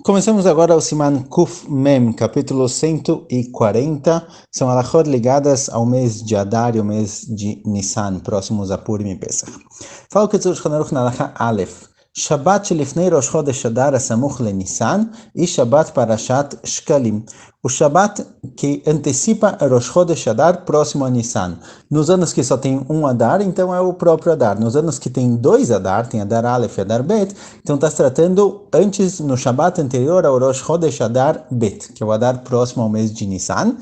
Começamos agora o Siman Kuf Mem, capítulo 140. São alachot ligadas ao mês de Adar e ao mês de Nissan, próximos a Purim e Pesach. Fala o que diz o Shulchan na alacha Aleph. Shabbat shelifnei Rosh Chodesh Adar asamuch leNissan e Shabbat Parashat Shkalim. O Shabbat que antecipa Rosh Chodesh Adar próximo a Nissan. Nos anos que só tem um Adar, então é o próprio Adar. Nos anos que tem dois Adar, tem Adar Aleph e Adar Bet, então está se tratando antes, no Shabbat anterior ao Rosh Chodesh Adar Bet, que é o Adar próximo ao mês de Nissan.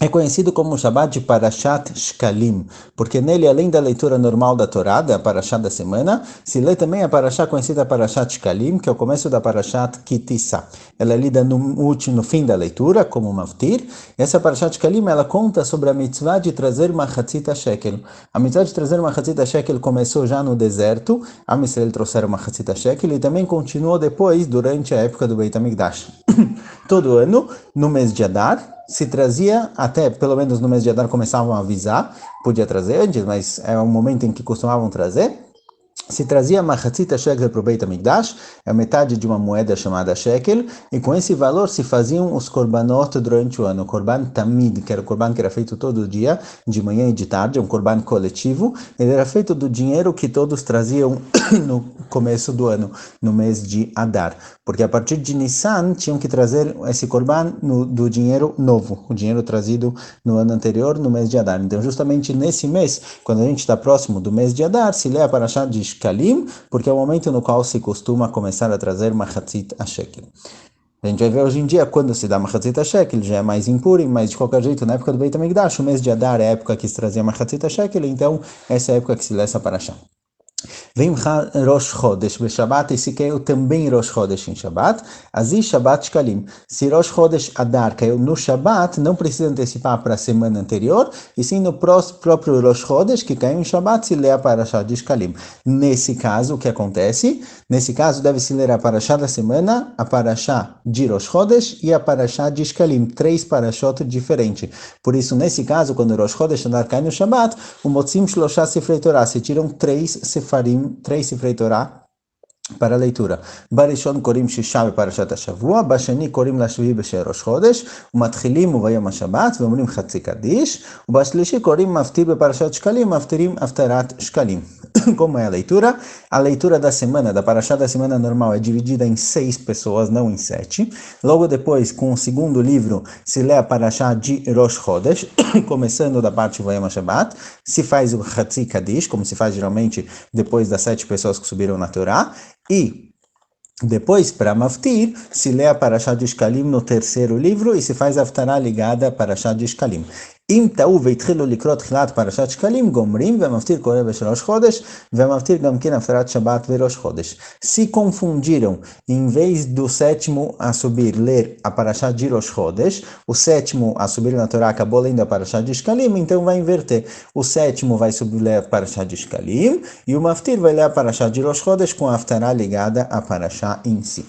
É conhecido como o Shabbat de Parashat Shkalim, porque nele, além da leitura normal da Torá, da Parashat da semana, se lê também a Parashat conhecida Parashat Shkalim, que é o começo da Parashat Kitissa. Ela é lida no fim da leitura, como Maftir. Essa Parashat Shkalim, ela conta sobre a mitzvah de trazer uma Hatzita Shekel. A mitzvah de trazer uma Hatzita Shekel começou já no deserto, a Israel trouxeram uma Hatzita Shekel, e também continuou depois, durante a época do Beit HaMikdash. Todo ano, no mês de Adar, se trazia, até pelo menos no mês de Adar começavam a avisar, podia trazer antes, mas é um momento em que costumavam trazer, se trazia uma Hatzita Shekel para o Beit HaMikdash, é metade de uma moeda chamada Shekel, e com esse valor se faziam os korbanot durante o ano. O korban tamid, que era o korban que era feito todo dia, de manhã e de tarde, um korban coletivo, ele era feito do dinheiro que todos traziam no começo do ano, no mês de Adar. Porque a partir de Nissan tinham que trazer esse korban do dinheiro novo, o dinheiro trazido no ano anterior, no mês de Adar. Então, justamente nesse mês, quando a gente está próximo do mês de Adar, se lê a Parashat de Shkalim, porque é o momento no qual se costuma começar a trazer Machatzit Shekel. A gente vai ver hoje em dia, quando se dá Machatzit Shekel, já é mais impuro, mas de qualquer jeito, na época do Beit HaMikdash, o mês de Adar é a época que se trazia Machatzit Shekel, então essa é a época que se lê essa Parashat. Vem Rosh Chodesh Shabbat, e se caiu também Rosh Chodesh em Shabbat, Azi Shabbat Shkalim. Se Rosh Chodesh Adar caiu no Shabbat, não precisa antecipar para a semana anterior, e sim no próprio Rosh Chodesh, que caiu em Shabbat, se lê a Parashat de Shkalim. Nesse caso, o que acontece? Nesse caso, deve-se ler a Parashat da semana, a Parashat de Rosh Chodesh e a Parashat de Shkalim, 3 Parashot diferentes. Por isso, nesse caso, quando Rosh Chodesh Adar cai no Shabbat, o Motzim Shloshah Sifrei Torah, se tiram 3 Sifrei Torah para a leitura. Barishon Korim Shisha Parashat HaShavua, Bashani Korim Lashvi B'Shei Rosh Chodesh, Umatchilim Uvayom HaShabbat, Ve'omrim Chatzi Kaddish, Ubashlishi Korim Maftir B'Parashat Shkalim, Maftirim Aftarat Shkalim. Como é a leitura? A leitura da semana, da Parashat da semana normal, é dividida em 6 pessoas, não em 7. Logo depois, com o segundo livro, se lê a Parashat de Rosh Chodesh, começando da parte Uvayom HaShabbat, se faz o Chatzi Kaddish, como se faz geralmente depois das 7 pessoas que subiram na Torá, e depois, para Maftir, se lê a Parashat de Shkalim no terceiro livro e se faz a Haftarah ligada a Parashat de Shkalim. אם טעו והתחילו לקרוא תחילת פרשת שקלים, גומרים, והמפטיר קורא בשלוש חודש, והמפטיר גם כן הפטרת שבת וראש חודש. Se confundiram, em vez do sétimo a subir ler a Parashat de Rosh Chodesh, o sétimo a subir na Torá acabou lendo a Parashat de Shkalim, então vai inverter. O sétimo vai subir ler a Parashat de Shkalim, e o Maftir vai ler a Parashat de Rosh Chodesh com a Haftarah ligada a Parashat em si.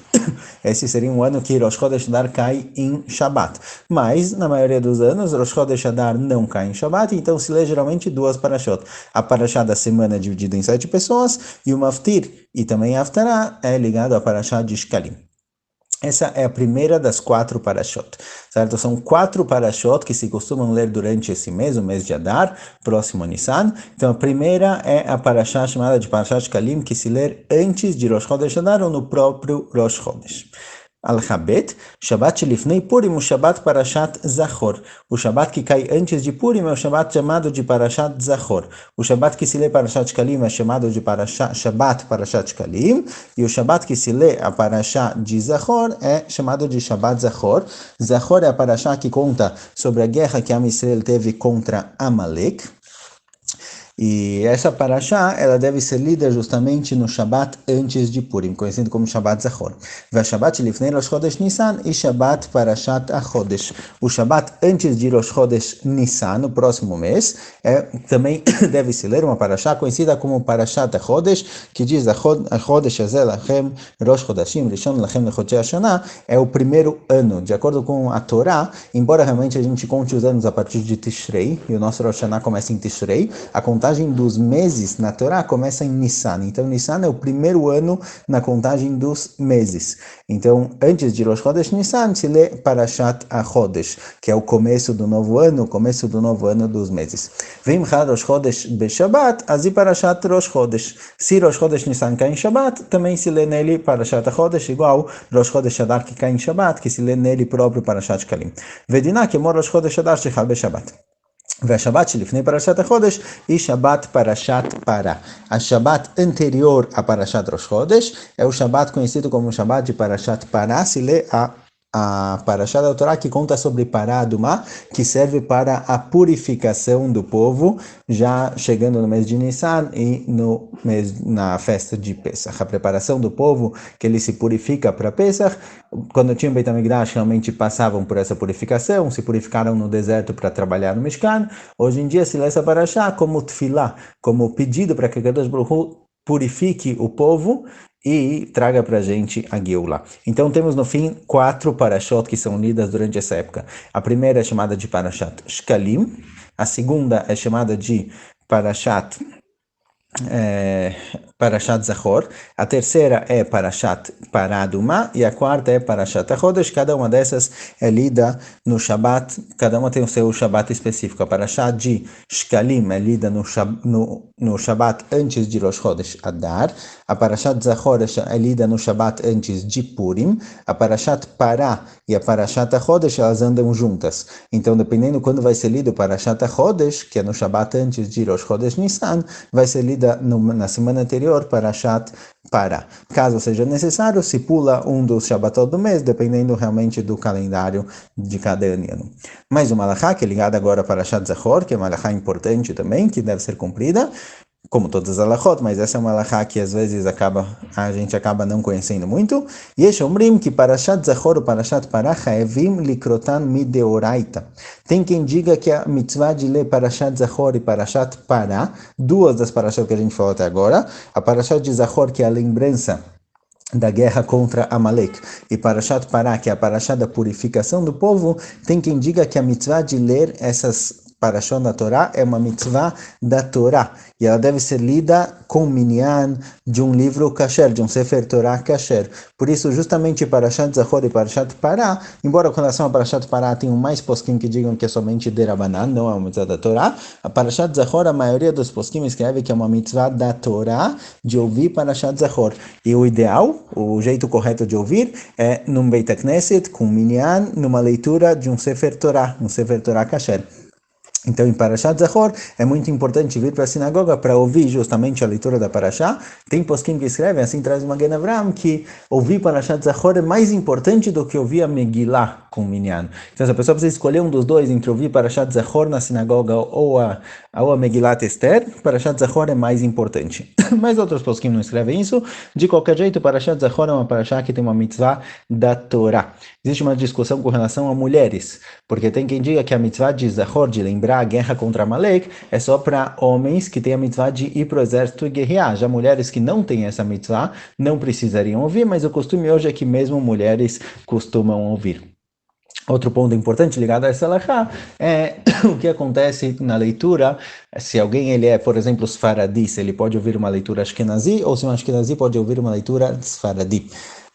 Esse seria um ano que Rosh Chodesh Adar cai em Shabbat. Mas, na maioria dos anos, Rosh Chodesh Adar não cai em Shabbat, então se lê geralmente 2 Parashot. A Parashat da semana é dividida em 7 pessoas, e o Maftir e também a Haftarah é ligado à Parashat de Shkalim. Essa é a primeira das 4 Parashot, certo? São 4 Parashot que se costumam ler durante esse mês, o mês de Adar, próximo a Nissan. Então a primeira é a Parashat chamada de Parashat Shkalim, que se lê antes de Rosh Chodesh Adar ou no próprio Rosh Chodesh. Al-Habet, Shabbat Shelifnei Purim, o Shabbat Parashat Zachor. O Shabbat que cai antes de Purim é o Shabbat chamado de Parashat Zachor. O Shabbat que se lê Parashat Shkalim é chamado de Shabbat Parashat Shkalim. E o Shabbat que se lê a Parashat de Zachor é chamado de Shabbat Zachor. Zachor é a Parashat que conta sobre a guerra que Am Israel teve contra Amalek. E essa Parashá, ela deve ser lida justamente no Shabbat antes de Purim, conhecido como Shabbat Zachor. Shabbat Lifnei Rosh Chodesh Nissan e Shabbat Parashat HaChodesh. O Shabbat antes de Rosh Chodesh Nissan, no próximo mês, também deve se ler uma Parashá conhecida como Parashat HaChodesh, que diz HaChodesh Hazeh Lachem Rosh Chodashim Rishon Lachem Lechodshei Hashanah, é o primeiro ano. De acordo com a Torá, embora realmente a gente conte os anos a partir de Tishrei, e o nosso Rosh Hashanah começa em Tishrei, a contagem dos meses na Torá começa em Nissan. Então, Nissan é o primeiro ano na contagem dos meses. Então, antes de Rosh Chodesh Nissan, se lê Parashat HaChodesh, que é o começo do novo ano, dos meses. Vem Rosh Chodesh Beshabbat, Azi Parashat Rosh Chodesh. Se Rosh Chodesh Nissan cai em Shabbat, também se lê nele Parashat HaChodesh, igual Rosh Chodesh Adar que cai em Shabbat, que se lê nele próprio Parashat Shkalim. Vediná que mora Rosh Chodesh Adar Shechal Beshabbat. והשבת שלפני פרשת החודש היא שבת פרשת פרה. השבת anterior a Parashat Rosh Chodesh é o Shabat conhecido como Shabat de Parashat Pará, se lê a Parashat da Torá que conta sobre Pará Adumá, que serve para a purificação do povo, já chegando no mês de Nissan e na festa de Pesach. A preparação do povo, que ele se purifica para Pesach. Quando tinham Beit HaMikdash, realmente passavam por essa purificação, se purificaram no deserto para trabalhar no Mishkan. Hoje em dia se lê essa Parashá como tefilá, como pedido para que Kadosh Baruch Hu purifique o povo e traga para a gente a Geulah. Então temos no fim 4 parashot que são lidas durante essa época. A primeira é chamada de Parashat Shkalim, a segunda é chamada de Parashat Zachor, a terceira é Parashat Pará Adumá e a quarta é Parashat HaChodesh. Cada uma dessas é lida no Shabat, cada uma tem o seu Shabat específico. A Parashat de Shkalim é lida no Shabat antes de Rosh Chodesh Adar, a Parashat Zachor é lida no Shabat antes de Purim, a Parashat Pará e a Parashat HaChodesh elas andam juntas. Então, dependendo quando vai ser lido Parashat HaChodesh, que é no Shabat antes de Rosh Chodesh Nissan, vai ser lida na semana anterior Parashat Pará. Caso seja necessário, se pula um dos Shabbatot do mês, dependendo realmente do calendário de cada ano. Mais uma halachá, que é ligada agora a Parashat Zachor, que é uma halachá importante também, que deve ser cumprida, como todas as halachot, mas essa é uma halachá que às vezes a gente acaba não conhecendo muito. Yesh omrim que Parashat Zachor ou Parashat Pará chaevim likrotan mideoraita. Tem quem diga que a mitzvah de ler Parashat Zachor e Parashat Pará, duas das parashot que a gente falou até agora, a Parashat de Zachor, que é a lembrança da guerra contra Amalek, e Parashat Pará, que é a Parashat da purificação do povo, tem quem diga que a mitzvah de ler essas Parashot da Torá é uma mitzvah da Torá, e ela deve ser lida com minyan de um livro kasher, de um Sefer Torah kasher. Por isso, justamente Parashat Zachor e Parashat Pará, embora com relação a Parashat Pará tenham mais poskim que digam que é somente derabanan, não é uma mitzvah da Torá, a Parashat Zachor, a maioria dos poskim escreve que é uma mitzvah da Torá de ouvir Parashat Zachor. E o ideal, o jeito correto de ouvir, é num Beit HaKnesset, com minyan, numa leitura de um Sefer Torah kasher. Então, em Parashat Zachor, é muito importante vir para a sinagoga para ouvir justamente a leitura da Parashá. Tem poskim que escrevem, assim traz uma Magen Avraham, que ouvir Parashat Zachor é mais importante do que ouvir a Megillah com minyan. Então, se a pessoa precisa escolher um dos dois, entre ouvir Parashat Zachor na sinagoga ou a Megillat Esther, Parashat Zachor é mais importante. Mas outros poskim não escrevem isso. De qualquer jeito, Parashat Zachor é uma Parashá que tem uma mitzvah da Torá. Existe uma discussão com relação a mulheres, porque tem quem diga que a mitzvah de Zachor, de lembrar a guerra contra Amalek, é só para homens que têm a mitzvah de ir para o exército e guerrear. Já mulheres que não têm essa mitzvah não precisariam ouvir, mas o costume hoje é que mesmo mulheres costumam ouvir. Outro ponto importante ligado a essa halachá é o que acontece na leitura. Se alguém ele é, por exemplo, Sfaradi, se ele pode ouvir uma leitura Ashkenazi, ou se um Ashkenazi pode ouvir uma leitura Sfaradi.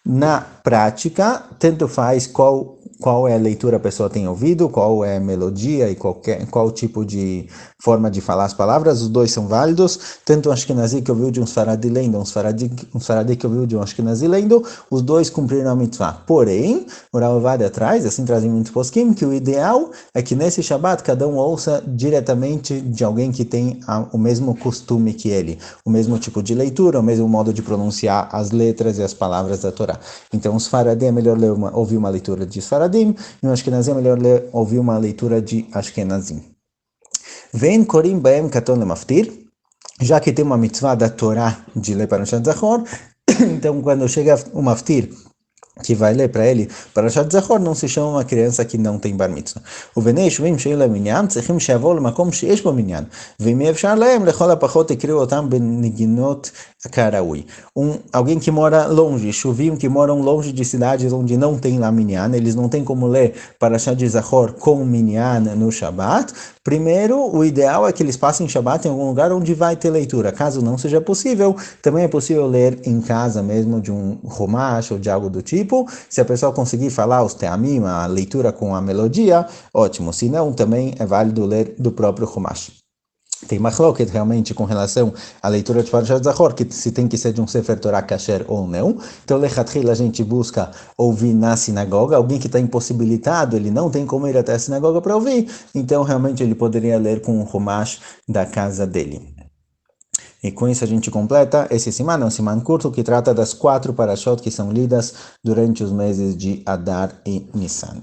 Na prática, tanto faz qual é a leitura a pessoa tem ouvido, qual é a melodia e qual tipo de forma de falar as palavras, os dois são válidos, tanto um Ashkenazi que ouviu de um Sfaradi lendo, um Sfaradi que ouviu de um Ashkenazi lendo, os dois cumpriram a mitzvah. Porém, o Rav Ovadia atrás, assim trazem muitos poskim, que o ideal é que nesse Shabbat cada um ouça diretamente de alguém que tem o mesmo costume que ele, o mesmo tipo de leitura, o mesmo modo de pronunciar as letras e as palavras da Torá. Então, o Sfaradi é melhor ouvir uma leitura de Sfaradim, e o Ashkenazi é melhor ouvir uma leitura de Ashkenazim. Vem Korim Baem Katon Lemaftir, já que tem uma mitzvah da Torá de ler Parashat Zachor, então quando chega o Maftir, que vai ler para ele, Parashat Zachor não se chama uma criança que não tem bar mitzvah. ובני יישובים שאין להם מניין, צריכים שיבואו למקום שיש בו מניין, ואם יהיה אפשר להם, לכל הפחות יקראו אותם בנגינות כראוי. Alguém que mora longe, chuvim que moram longe de cidades onde não tem lá minyan, eles não têm como ler Parashat Zachor com minyan no Shabbat. Primeiro, o ideal é que eles passem Shabbat em algum lugar onde vai ter leitura. Caso não seja possível, também é possível ler em casa mesmo de um Humash ou de algo do tipo. Se a pessoa conseguir falar os teamim, a leitura com a melodia, ótimo. Se não, também é válido ler do próprio Humash. Tem machloket realmente com relação à leitura de Parashat Zachor, que se tem que ser de um Sefer Torah kasher ou não. Então, lechatchila, a gente busca ouvir na sinagoga. Alguém que está impossibilitado, ele não tem como ir até a sinagoga para ouvir, então realmente ele poderia ler com o Humash da casa dele. E com isso a gente completa esse siman, um siman curto que trata das 4 parashot que são lidas durante os meses de Adar e Nissan.